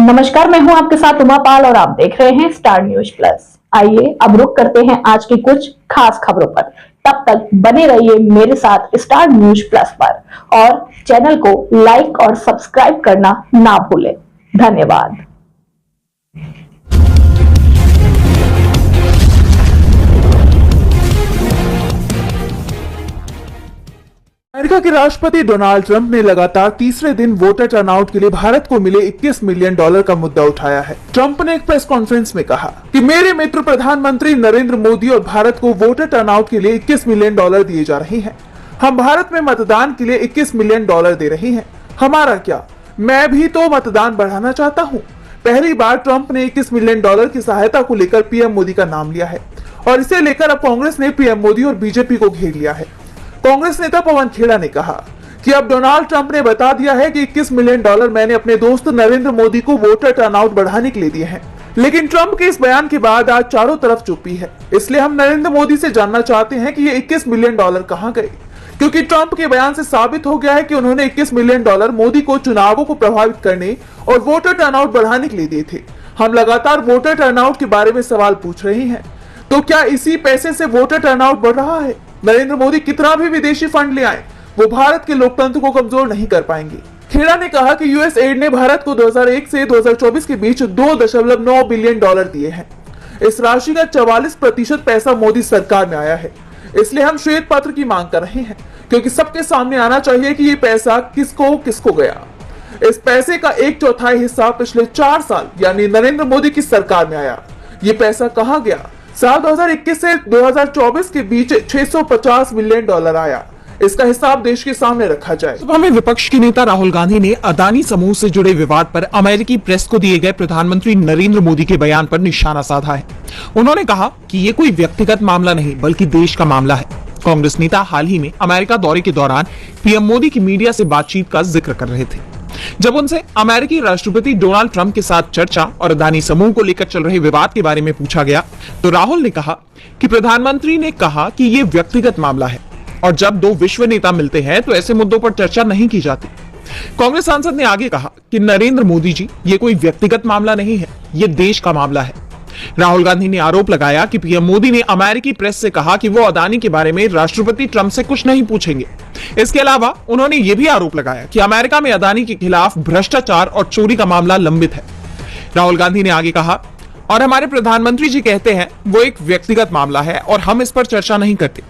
नमस्कार, मैं हूं आपके साथ उमा पाल और आप देख रहे हैं स्टार न्यूज प्लस। आइए अब रुक करते हैं आज की कुछ खास खबरों पर। तब तक बने रहिए मेरे साथ स्टार न्यूज प्लस पर और चैनल को लाइक और सब्सक्राइब करना ना भूलें। धन्यवाद। अमेरिका के राष्ट्रपति डोनाल्ड ट्रंप ने लगातार तीसरे दिन वोटर टर्नआउट के लिए भारत को मिले $21 मिलियन का मुद्दा उठाया है। ट्रंप ने एक प्रेस कॉन्फ्रेंस में कहा कि मेरे मित्र प्रधानमंत्री नरेंद्र मोदी और भारत को वोटर टर्नआउट के लिए $21 मिलियन दिए जा रहे हैं। हम भारत में मतदान के लिए $21 मिलियन दे रहे हैं। हमारा क्या, मैं भी तो मतदान बढ़ाना चाहता हूँ। पहली बार ट्रंप ने $21 मिलियन की सहायता को लेकर पीएम मोदी का नाम लिया है और इसे लेकर अब कांग्रेस ने पीएम मोदी और बीजेपी को घेर लिया है। कांग्रेस नेता पवन खेड़ा ने कहा कि अब डोनाल्ड ट्रंप ने बता दिया है कि $21 मिलियन मैंने अपने दोस्त नरेंद्र मोदी को वोटर टर्नआउट बढ़ाने के लिए दिए हैं। लेकिन ट्रंप के इस बयान के बाद आज चारों तरफ चुप्पी है। इसलिए हम नरेंद्र मोदी से जानना चाहते हैं कि ये $21 मिलियन कहां गए, क्योंकि ट्रंप के बयान से साबित हो गया है कि उन्होंने $21 मिलियन मोदी को चुनावों को प्रभावित करने और वोटर टर्नआउट बढ़ाने के लिए दिए थे। हम लगातार वोटर टर्नआउट के बारे में सवाल पूछ रहे हैं, तो क्या इसी पैसे से वोटर टर्नआउट बढ़ रहा है? नरेंद्र मोदी कितना भी विदेशी फंड ले आए, वो भारत के लोकतंत्र को कमजोर नहीं कर पाएंगे। खेड़ा ने कहा कि यूएसएड ने भारत को 2001 से 2024 के बीच $2.9 बिलियन दिए हैं। इस राशि का 44% पैसा मोदी सरकार में आया है। इसलिए हम श्वेत पत्र की मांग कर रहे हैं, क्योंकि सबके सामने आना चाहिए कि ये पैसा किसको किसको गया। इस पैसे का 1/4 हिस्सा पिछले 4 साल यानी नरेंद्र मोदी की सरकार में आया। ये पैसा कहां गया? साल 2021 से 2024 के बीच $650 मिलियन आया। इसका हिसाब देश के सामने रखा जाए। सभा में विपक्ष के नेता राहुल गांधी ने अदानी समूह से जुड़े विवाद पर अमेरिकी प्रेस को दिए गए प्रधानमंत्री नरेंद्र मोदी के बयान पर निशाना साधा है। उन्होंने कहा कि ये कोई व्यक्तिगत मामला नहीं बल्कि देश का मामला है। कांग्रेस नेता हाल ही में अमेरिका दौरे के दौरान पीएम मोदी की मीडिया से बातचीत का जिक्र कर रहे थे। जब उनसे अमेरिकी राष्ट्रपति डोनाल्ड ट्रंप के साथ चर्चा और अदानी समूह को लेकर चल रहे विवाद के बारे में पूछा गया, तो राहुल ने कहा कि प्रधानमंत्री ने कहा कि यह व्यक्तिगत मामला है और जब दो विश्व नेता मिलते हैं तो ऐसे मुद्दों पर चर्चा नहीं की जाती। कांग्रेस सांसद ने आगे कहा कि नरेंद्र मोदी जी, ये कोई व्यक्तिगत मामला नहीं है, ये देश का मामला है। राहुल गांधी ने आरोप लगाया कि पीएम मोदी ने अमेरिकी प्रेस से कहा कि वो अदानी के बारे में राष्ट्रपति ट्रंप से कुछ नहीं पूछेंगे। इसके अलावा उन्होंने ये भी आरोप लगाया कि अमेरिका में अदानी के खिलाफ भ्रष्टाचार और चोरी का मामला लंबित है। राहुल गांधी ने आगे कहा, और हमारे प्रधानमंत्री जी कहते हैं वो एक व्यक्तिगत मामला है और हम इस पर चर्चा नहीं करते।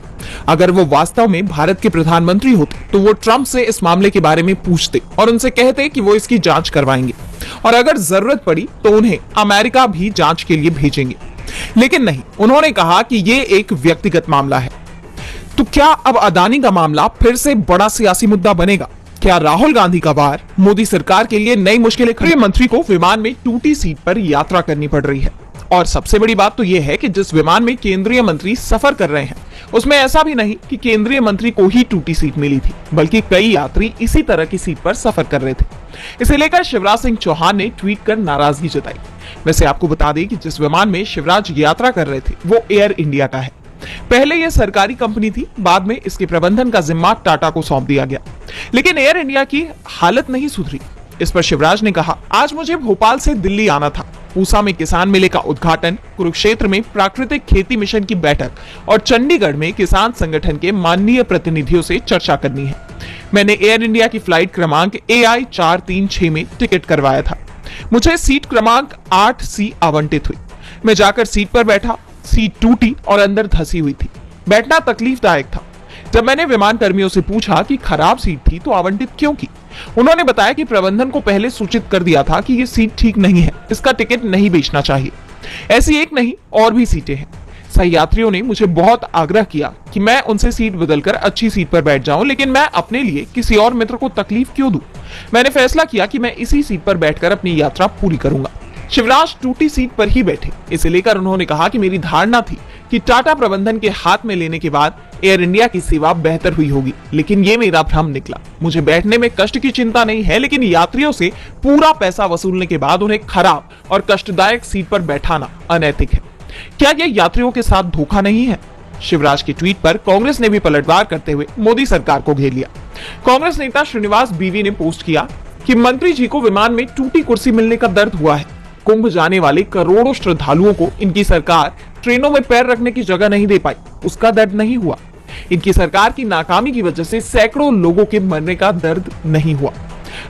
अगर वो वास्तव में भारत के प्रधानमंत्री होते तो वो ट्रंप से इस मामले के बारे में पूछते और उनसे कहते कि वो इसकी जांच करवाएंगे और अगर जरूरत पड़ी तो उन्हें अमेरिका भी जांच के लिए भेजेंगे। लेकिन नहीं, उन्होंने कहा कि ये एक व्यक्तिगत मामला है। तो क्या अब अदानी का मामला फिर से बड़ा सियासी मुद्दा बनेगा? क्या राहुल गांधी का वार मोदी सरकार के लिए नई मुश्किलें खड़ी? मंत्री को विमान में टूटी सीट पर यात्रा करनी पड़ रही है और सबसे बड़ी बात तो यह है कि जिस विमान में केंद्रीय मंत्री सफर कर रहे हैं उसमें ऐसा भी नहीं कि केंद्रीय मंत्री को ही टूटी सीट मिली थी, बल्कि कई यात्री इसी तरह की सीट पर सफर कर रहे थे। इसे लेकर शिवराज सिंह चौहान ने ट्वीट कर नाराजगी जताई। वैसे आपको बता दें कि जिस विमान में शिवराज यात्रा कर रहे थे वो एयर इंडिया का है। पहले यह सरकारी कंपनी थी, बाद में इसके प्रबंधन का जिम्मा टाटा को सौंप दिया गया, लेकिन एयर इंडिया की हालत नहीं सुधरी। इस पर शिवराज ने कहा, आज मुझे भोपाल से दिल्ली आना था, पूसा में किसान मेले का उद्घाटन, कुरुक्षेत्र में प्राकृतिक खेती मिशन की बैठक और चंडीगढ़ में किसान संगठन के माननीय प्रतिनिधियों से चर्चा करनी है। मैंने एयर इंडिया की फ्लाइट क्रमांक AI 436 में टिकट करवाया था। मुझे सीट क्रमांक 8C आवंटित हुई। मैं जाकर सीट पर बैठा, सीट टूटी और अंदर धसी हुई थी। बैठना तकलीफदायक था। जब मैंने विमान कर्मियों से पूछा कि खराब सीट थी तो आवंटित क्यों की, उन्होंने बताया कि प्रबंधन को पहले सूचित कर दिया था कि ये सीट ठीक नहीं है, इसका टिकट नहीं बेचना चाहिए। ऐसी एक नहीं और भी सीटें हैं। सही यात्रियों ने मुझे बहुत आग्रह किया कि मैं उनसे सीट बदलकर अच्छी सीट पर बैठ जाऊं, लेकिन मैं अपने लिए किसी और मित्र को तकलीफ क्यों दूं? मैंने फैसला किया कि मैं इसी सीट पर बैठकर अपनी यात्रा पूरी करूंगा। शिवराज टूटी सीट पर ही बैठे। इसे लेकर उन्होंने कहा कि मेरी धारणा थी कि टाटा प्रबंधन के हाथ में लेने के बाद एयर इंडिया की सेवा बेहतर हुई होगी, लेकिन ये मेरा भ्रम निकला। मुझे बैठने में कष्ट की चिंता नहीं है, लेकिन यात्रियों से पूरा पैसा वसूलने के बाद उन्हें खराब और कष्टदायक सीट पर बैठाना अनैतिक है। क्या यह यात्रियों के साथ धोखा नहीं है? शिवराज के ट्वीट पर कांग्रेस ने भी पलटवार करते हुए मोदी सरकार को घेर लिया। कांग्रेस नेता श्रीनिवास बीवी ने पोस्ट किया कि मंत्री जी को विमान में टूटी कुर्सी मिलने का दर्द हुआ है। कुंभ जाने वाले करोड़ों श्रद्धालुओं को इनकी सरकार ट्रेनों में पैर रखने की जगह नहीं दे पाई, उसका दर्द नहीं हुआ। इनकी सरकार की नाकामी की वजह से सैकड़ों लोगों के मरने का दर्द नहीं हुआ।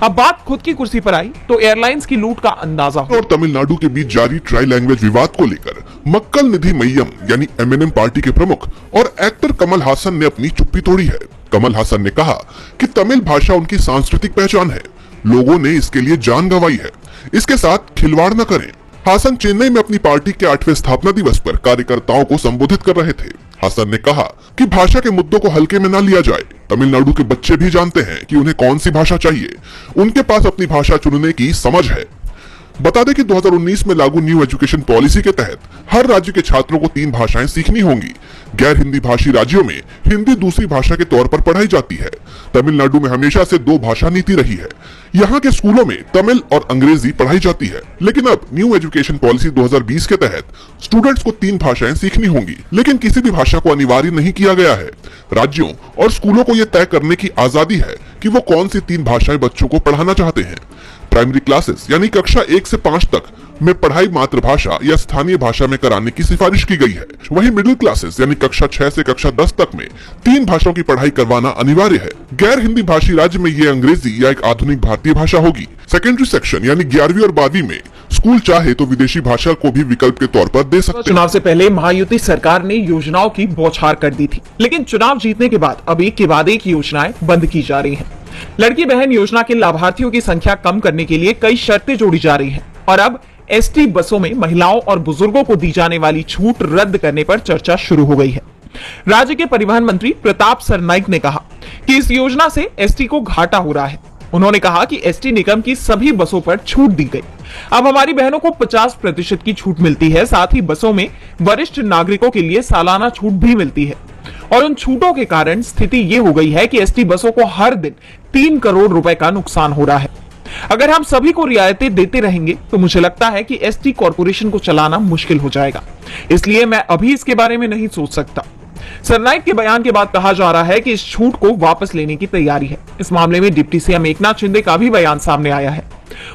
अब बात खुद की कुर्सी पर आई तो एयरलाइंस की लूट का अंदाजा हो। और तमिलनाडु के बीच जारी ट्राई लैंग्वेज विवाद को लेकर मक्कल निधि मय्यम यानी एमएनएम पार्टी के प्रमुख और एक्टर कमल हासन ने अपनी चुप्पी तोड़ी है। कमल हासन ने कहा कि तमिल भाषा उनकी सांस्कृतिक पहचान है, लोगों ने इसके लिए जान गंवाई है, इसके साथ खिलवाड़ न करें। हासन चेन्नई में अपनी पार्टी के 8वें स्थापना दिवस पर कार्यकर्ताओं को संबोधित कर रहे थे। हासन ने कहा कि भाषा के मुद्दों को हल्के में न लिया जाए। तमिलनाडु के बच्चे भी जानते हैं कि उन्हें कौन सी भाषा चाहिए, उनके पास अपनी भाषा चुनने की समझ है। बता दें कि 2019 में लागू न्यू एजुकेशन पॉलिसी के तहत हर राज्य के छात्रों को 3 भाषाएं सीखनी होंगी। गैर हिंदी भाषी राज्यों में हिंदी दूसरी भाषा के तौर पर पढ़ाई जाती है। तमिलनाडु में हमेशा से 2 भाषा नीति रही है। यहाँ के स्कूलों में तमिल और अंग्रेजी पढ़ाई जाती है, लेकिन अब न्यू एजुकेशन पॉलिसी 2020 के तहत स्टूडेंट्स को 3 भाषाएं सीखनी होंगी, लेकिन किसी भी भाषा को अनिवार्य नहीं किया गया है। राज्यों और स्कूलों को यह तय करने की आजादी है कि वो कौन सी 3 भाषाएं बच्चों को पढ़ाना चाहते हैं। प्राइमरी क्लासेस यानी कक्षा 1 से 5 तक में पढ़ाई मातृभाषा या स्थानीय भाषा में कराने की सिफारिश की गई है। वहीं मिडिल क्लासेस यानी कक्षा 6 से कक्षा 10 तक में 3 भाषाओं की पढ़ाई करवाना अनिवार्य है। गैर हिंदी भाषी राज्य में ये अंग्रेजी या एक आधुनिक भारतीय भाषा होगी। सेकेंडरी सेक्शन यानी 11वीं और 12वीं में स्कूल चाहे तो विदेशी भाषा को भी विकल्प के तौर पर दे सकते हैं। चुनाव से पहले महायुति सरकार ने योजनाओं की बौछार कर दी थी, लेकिन चुनाव जीतने के बाद अब एक के बाद एक योजनाएं बंद की जा रही हैं। लड़की बहन योजना के लाभार्थियों की संख्या कम करने के लिए कई शर्तें जोड़ी जा रही हैं और अब एसटी बसों में महिलाओं और बुजुर्गों को दी जाने वाली छूट रद्द करने पर चर्चा शुरू हो गई है। राज्य के परिवहन मंत्री प्रताप सरनाइक ने कहा कि इस योजना से एसटी को घाटा हो रहा है। उन्होंने कहा कि एसटी निगम की सभी बसों पर छूट दी गई। अब हमारी बहनों को 50% की छूट मिलती है। साथ ही बसों में वरिष्ठ नागरिकों के लिए सालाना छूट भी मिलती है और उन छूटों के कारण स्थिति ये हो गई है कि एसटी बसों को हर दिन 3 करोड़ रुपए का नुकसान हो रहा है। अगर हम सभी को रियायतें देते रहेंगे तो मुझे लगता है कि एसटी कॉर्पोरेशन को चलाना मुश्किल हो जाएगा, इसलिए मैं अभी इसके बारे में नहीं सोच सकता। सरनाइक के बयान के बाद कहा जा रहा है कि इस छूट को वापस लेने की तैयारी है। इस मामले में डिप्टी सीएम एकनाथ शिंदे का भी बयान सामने आया है।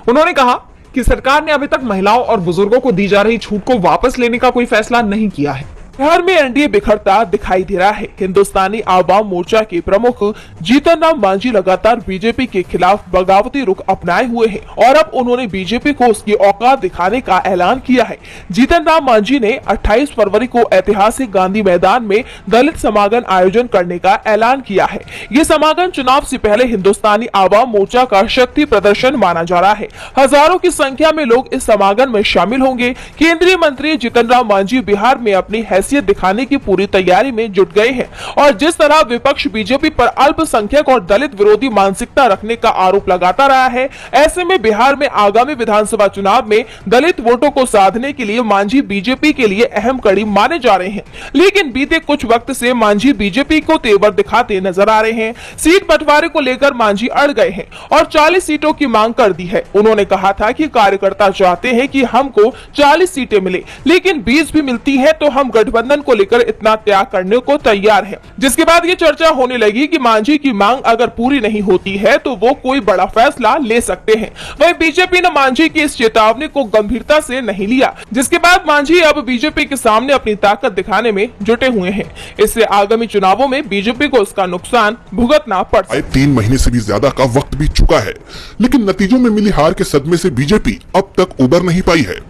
उन्होंने कहा कि सरकार ने अभी तक महिलाओं और बुजुर्गों को दी जा रही छूट को वापस लेने का कोई फैसला नहीं किया है। बिहार में एनडीए बिखरता दिखाई दे रहा है। हिंदुस्तानी आवाम मोर्चा के प्रमुख जीतन राम मांझी लगातार बीजेपी के खिलाफ बगावती रुख अपनाए हुए हैं और अब उन्होंने बीजेपी को उसकी औकात दिखाने का ऐलान किया है। जीतन राम मांझी ने 28 फरवरी को ऐतिहासिक गांधी मैदान में दलित समागम आयोजन करने का ऐलान किया है। ये समागम चुनाव से पहले हिंदुस्तानी आवाम मोर्चा का शक्ति प्रदर्शन माना जा रहा है। हजारों की संख्या में लोग इस समागम में शामिल होंगे। केंद्रीय मंत्री जीतन राम मांझी बिहार में अपनी हैसियत दिखाने की पूरी तैयारी में जुट गए हैं और जिस तरह विपक्ष बीजेपी पर अल्पसंख्यक और दलित विरोधी मानसिकता रखने का आरोप लगाता रहा है, ऐसे में बिहार में आगामी विधानसभा चुनाव में दलित वोटों को साधने के लिए मांझी बीजेपी के लिए अहम कड़ी माने जा रहे हैं। लेकिन बीते कुछ वक्त से मांझी बीजेपी को तेवर दिखाते नजर आ रहे हैं। सीट बंटवारे को लेकर मांझी अड़ गए हैं और 40 सीटों की मांग कर दी है। उन्होंने कहा था कि कार्यकर्ता चाहते हैं कि हमको 40 सीटें मिले, लेकिन 20 भी मिलती है तो हम गठबंधन को लेकर इतना त्याग करने को तैयार है। जिसके बाद ये चर्चा होने लगी कि मांझी की मांग अगर पूरी नहीं होती है तो वो कोई बड़ा फैसला ले सकते हैं। वहीं बीजेपी ने मांझी की इस चेतावनी को गंभीरता से नहीं लिया, जिसके बाद मांझी अब बीजेपी के सामने अपनी ताकत दिखाने में जुटे हुए हैं। इससे आगामी चुनावों में बीजेपी को इसका नुकसान भुगतना पड़ सकता है। 3 महीने से भी ज्यादा का वक्त बीत चुका है, लेकिन नतीजों में मिली हार के सदमे से बीजेपी अब तक उबर नहीं पाई है।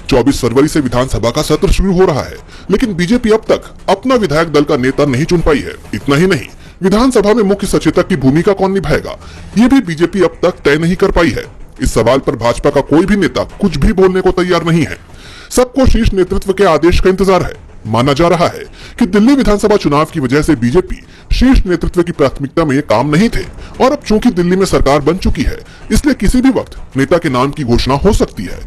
24 फरवरी से विधानसभा का सत्र शुरू हो रहा है, लेकिन बीजेपी अब तक अपना विधायक दल का नेता नहीं चुन पाई है। इतना ही नहीं, विधानसभा में मुख्य सचेतक की भूमिका कौन निभाएगा, ये भी बीजेपी अब तक तय नहीं कर पाई है। इस सवाल पर भाजपा का कोई भी नेता कुछ भी बोलने को तैयार नहीं है। सबको शीर्ष नेतृत्व के आदेश का इंतजार है। माना जा रहा है कि दिल्ली विधानसभा चुनाव की वजह से बीजेपी शीर्ष नेतृत्व की प्राथमिकता में ये काम नहीं थे और अब चूंकि दिल्ली में सरकार बन चुकी है, इसलिए किसी भी वक्त नेता के नाम की घोषणा हो सकती है।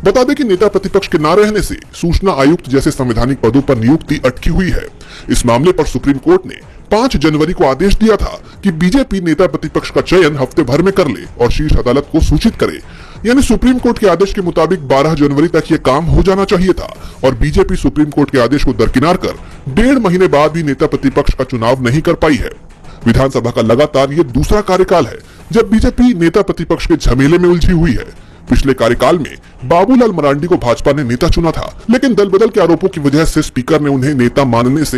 बता दें कि नेता प्रतिपक्ष के न रहने से सूचना आयुक्त जैसे संवैधानिक पदों पर नियुक्ति अटकी हुई है। इस मामले पर सुप्रीम कोर्ट ने 5 जनवरी को आदेश दिया था कि बीजेपी नेता प्रतिपक्ष का चयन हफ्ते भर में कर ले और शीर्ष अदालत को सूचित करे। यानी सुप्रीम कोर्ट के आदेश के मुताबिक 12 जनवरी तक ये काम हो जाना चाहिए था और बीजेपी सुप्रीम कोर्ट के आदेश को दरकिनार कर 1.5 महीने बाद भी नेता प्रतिपक्ष का चुनाव नहीं कर पाई है। विधानसभा का लगातार ये दूसरा कार्यकाल है जब बीजेपी नेता प्रतिपक्ष के झमेले में उलझी हुई है। पिछले कार्यकाल में बाबूलाल मरांडी को भाजपा ने नेता चुना था, लेकिन दल बदल के आरोपों की वजह से स्पीकर ने उन्हें नेता मानने से